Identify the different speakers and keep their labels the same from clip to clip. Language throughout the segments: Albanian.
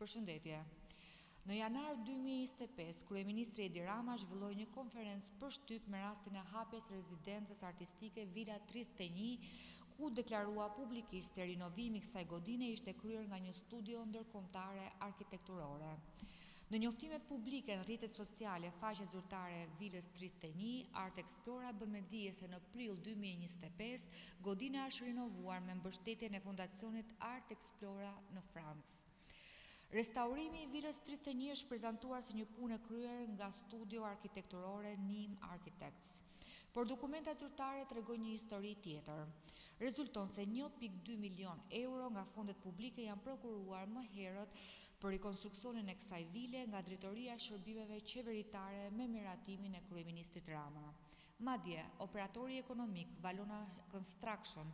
Speaker 1: Përshëndetje. Në janar 2025, Kryeministri Edi Rama zhvilloi një konferencë për shtyp me rastin e hapjes rezidencës artistike Vila 31, ku deklarua publikisht se rinovimi i kësaj godine ishte kryer nga një studio ndërkombëtare arkitekturore. Në njoftimet publike në rrjetet sociale, faqja zyrtare e Vilës 31, Art Explora bën me dije se në prill 2025, godina është rinovuar me mbështetjen e fondacionit Art Explora në Francë. Restaurimi i Vilës 31 është prezantuar si një punë e kryer nga studio arkitekturore Nim Architects, por dokumentat zyrtare tregojnë një histori tjetër. Rezulton se 1.2 milion euro nga fondet publike janë prokuruar më herët për rikonstruksionin e kësaj vile nga Drejtoria e Shërbimeve Qeveritare me miratimin e kryeministrit Rama. Madje, operatori ekonomik Valona Construction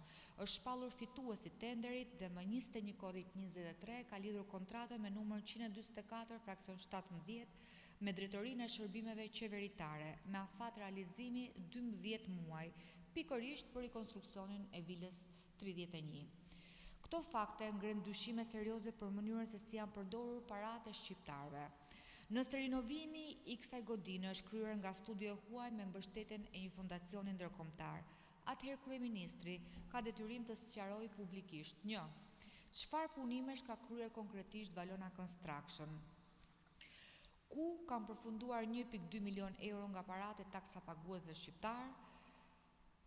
Speaker 1: është shpallur fituesi tenderit dhe më 21 korrik 23 ka lidhur kontratën me numër 144 fraksion 17 me Drejtorinë e Shërbimeve Qeveritare me afat realizimi 12 muaj, pikërisht për rikonstruksionin e Vilës 31. Këto fakte ngren dyshime serioze për mënyrën se si janë përdorur paratë e shqiptarëve. Nëse rinovimi i kësaj godine është kryer nga studio huaj me mbështetjen e një fondacioni ndërkombëtar, atëherë kryeministri ka detyrim të sqarojë publikisht: 1. Çfarë punimesh ka kryer konkretisht Valona Construction? Ku kanë përfunduar 1.2 milion euro nga paratë e taksapaguesve shqiptar?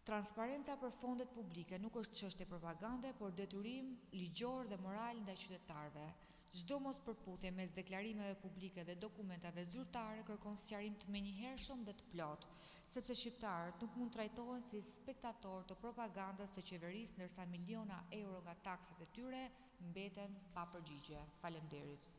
Speaker 1: Transparenca për fondet publike nuk është çështje propagande, por detyrim ligjor dhe moral ndaj qytetarëve. Çdo mospërputhje mes deklarimeve publike dhe dokumentave zyrtare kërkon sqarim të menjëhershëm dhe të plotë, sepse shqiptarët nuk mund trajtohen si spektatorë të propagandës së qeverisë ndërsa miliona euro nga taksat e tyre mbeten pa përgjigje. Faleminderit.